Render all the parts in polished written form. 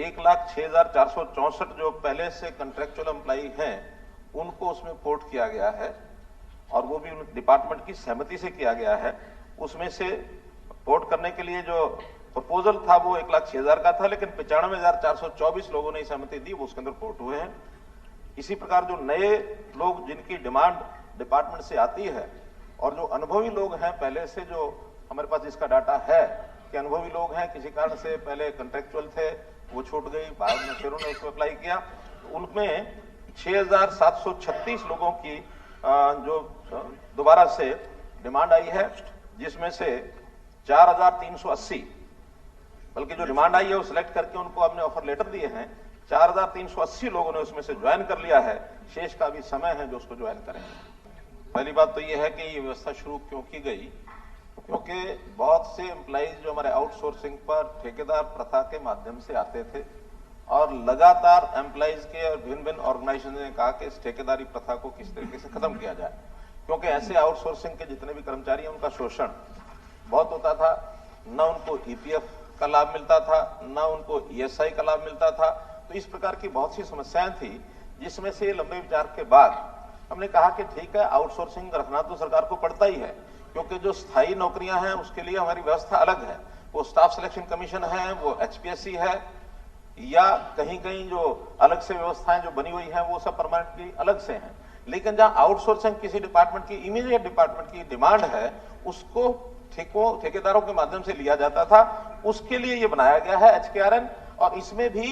1,06,464 जो पहले से कॉन्ट्रेक्चुअल एम्प्लॉई हैं उनको उसमें पोर्ट किया गया है और वो भी डिपार्टमेंट की सहमति से किया गया है। उसमें से पोर्ट करने के लिए जो प्रपोजल था वो 1,06,000 का था, लेकिन 95,424 लोगों ने सहमति दी, वो उसके अंदर पोर्ट हुए हैं। इसी प्रकार जो नए लोग जिनकी डिमांड डिपार्टमेंट से आती है और जो अनुभवी लोग हैं पहले से, जो हमारे पास जिसका डाटा है कि अनुभवी लोग हैं, किसी कारण से पहले कॉन्ट्रेक्चुअल थे, वो छूट गई, बाद में फिर उन्होंने उसको अप्लाई किया, तो उनमें 6,736 लोगों की जो दोबारा से डिमांड आई है, जिसमें से 4,380 बल्कि जो डिमांड आई है वो सिलेक्ट करके उनको हमने ऑफर लेटर दिए हैं। 4,380 लोगों ने उसमें से ज्वाइन कर लिया है। शेष का भी समय है जो उसको ज्वाइन करेंगे। पहली बात तो ये है कि ये व्यवस्था शुरू क्यों की गई, क्योंकि बहुत से एम्प्लॉइज जो हमारे आउटसोर्सिंग पर ठेकेदार प्रथा के माध्यम से आते थे और लगातार एम्प्लॉइज के और भिन्न भिन्न ऑर्गेनाइजेशन ने कहा कि इस ठेकेदारी प्रथा को किस तरीके से खत्म किया जाए, क्योंकि ऐसे आउटसोर्सिंग के जितने भी कर्मचारी हैं उनका शोषण बहुत होता था। न उनको ईपीएफ का लाभ मिलता था, न उनको ईएसआई का लाभ मिलता था। तो इस प्रकार की बहुत सी समस्याएं थी, जिसमें से लंबे विचार के बाद हमने कहा कि ठीक है, आउटसोर्सिंग रखना तो सरकार को पड़ता ही है, क्योंकि जो स्थायी नौकरियां हैं उसके लिए हमारी व्यवस्था अलग है। वो स्टाफ सिलेक्शन कमीशन है, वो एचपीएससी है, या कहीं कहीं जो अलग से व्यवस्थाएं जो बनी हुई हैं वो सब परमानेंटली अलग से हैं। लेकिन जहां आउटसोर्सिंग किसी डिपार्टमेंट की इमीडिएट डिपार्टमेंट की डिमांड है, उसको ठेकेदारों के माध्यम से लिया जाता था, उसके लिए ये बनाया गया है एचकेआरएन। और इसमें भी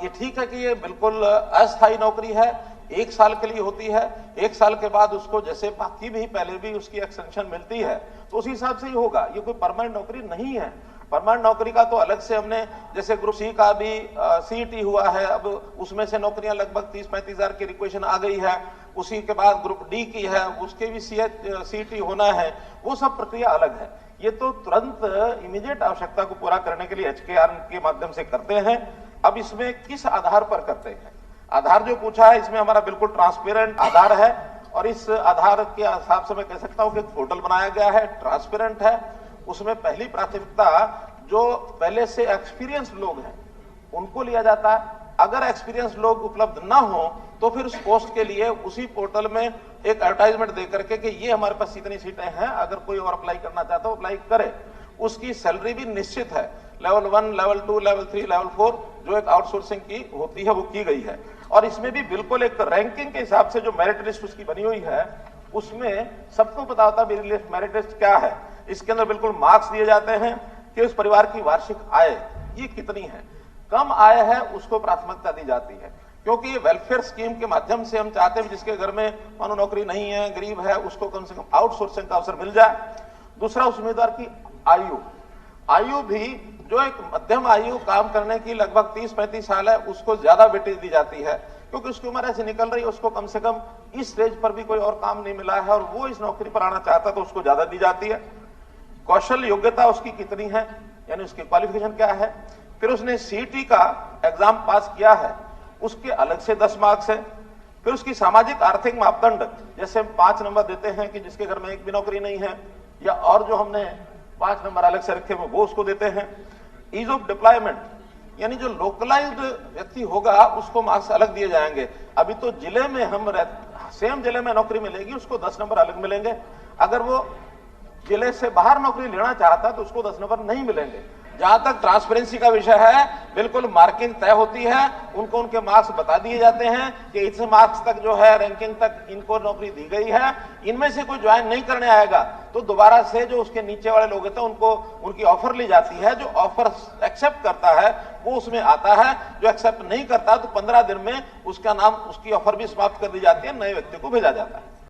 ये ठीक है कि ये बिल्कुल अस्थायी नौकरी है, 1 साल के लिए होती है। 1 साल के बाद उसको जैसे बाकी भी पहले भी उसकी एक्सटेंशन मिलती है तो उसी हिसाब से ही होगा। ये कोई परमानेंट नौकरी नहीं है। परमानेंट नौकरी का तो अलग से हमने, जैसे ग्रुप सी का भी सीईटी हुआ है, अब उसमें से नौकरियां लगभग 30-35 हजार की रिक्वेशन आ गई है। उसी के बाद ग्रुप डी की है, उसके भी सीईटी होना है, वो सब प्रक्रिया अलग है। ये तो तुरंत इमीडिएट आवश्यकता को पूरा करने के लिए एचकेआरएन के माध्यम से करते हैं। अब इसमें किस आधार पर करते हैं, आधार जो पूछा है, इसमें हमारा बिल्कुल ट्रांसपेरेंट आधार है और इस आधार के हिसाब से मैं कह सकता हूं कि पोर्टल बनाया गया है, ट्रांसपेरेंट है। उसमें पहली प्राथमिकता जो पहले से एक्सपीरियंस लोग हैं उनको लिया जाता है। अगर एक्सपीरियंस लोग उपलब्ध ना हो तो फिर उस पोस्ट के लिए उसी पोर्टल में एक एडवर्टाइजमेंट दे करके कि ये हमारे पास इतनी सीटें हैं, अगर कोई और अप्लाई करना चाहता है अप्लाई करे। उसकी सैलरी भी निश्चित है, लेवल 1, लेवल 2, लेवल 3, लेवल 4 जो एक आउटसोर्सिंग की होती है वो की गई है। और इसमें भी बिल्कुल एक रैंकिंग के हिसाब से जो मेरिट लिस्ट उसकी बनी हुई है, उसमें सबको पता होता है मेरिट लिस्ट क्या है। इसके अंदर बिल्कुल मार्क्स दिए जाते हैं कि उस परिवार की वार्षिक आय ये कितनी है। कम आय है उसको प्राथमिकता दी जाती है, क्योंकि ये वेलफेयर स्कीम के माध्यम से हम चाहते हैं जिसके घर में मानो नौकरी नहीं है, गरीब है, उसको कम से कम आउटसोर्सिंग का अवसर मिल जाए। दूसरा, उस उम्मीदवार की आयु भी जो एक मध्यम आयु काम करने की लगभग 30-35 साल है, उसको ज्यादा वेटेज दी जाती है, क्योंकि उसकी उम्र ऐसे निकल रही है, उसको कम से कम इस स्टेज पर भी कोई और काम नहीं मिला है और वो इस नौकरी पर आना चाहता है तो उसको ज्यादा दी जाती है। कौशल योग्यता उसकी कितनी है, यानी उसकी क्वालिफिकेशन क्या है। फिर उसने सीईटी का एग्जाम पास किया है, उसके अलग से 10 मार्क्स है। फिर उसकी सामाजिक आर्थिक मापदंड, जैसे 5 नंबर देते हैं कि जिसके घर में एक भी नौकरी नहीं है, या और जो हमने 5 नंबर अलग से रखे वो उसको देते हैं। ईज ऑफ डिप्लॉयमेंट, यानी जो लोकलाइज्ड व्यक्ति होगा उसको मार्क्स अलग दिए जाएंगे। अभी तो जिले में हम सेम जिले में नौकरी मिलेगी, उसको 10 नंबर अलग मिलेंगे। अगर वो जिले से बाहर नौकरी लेना चाहता तो उसको 10 नंबर नहीं मिलेंगे। जहां तक ट्रांसपेरेंसी का विषय है, बिल्कुल मार्किंग तय होती है, उनको उनके मार्क्स बता दिए जाते हैं कि इतने मार्क्स तक जो है रैंकिंग तक इनको नौकरी दी गई है। इनमें से कोई ज्वाइन नहीं करने आएगा तो दोबारा से जो उसके नीचे वाले लोग होते हैं उनको उनकी ऑफर ली जाती है। जो ऑफर एक्सेप्ट करता है वो उसमें आता है, जो एक्सेप्ट नहीं करता तो 15 दिन में उसका नाम, उसकी ऑफर भी समाप्त कर दी जाती है, नए व्यक्ति को भेजा जाता है।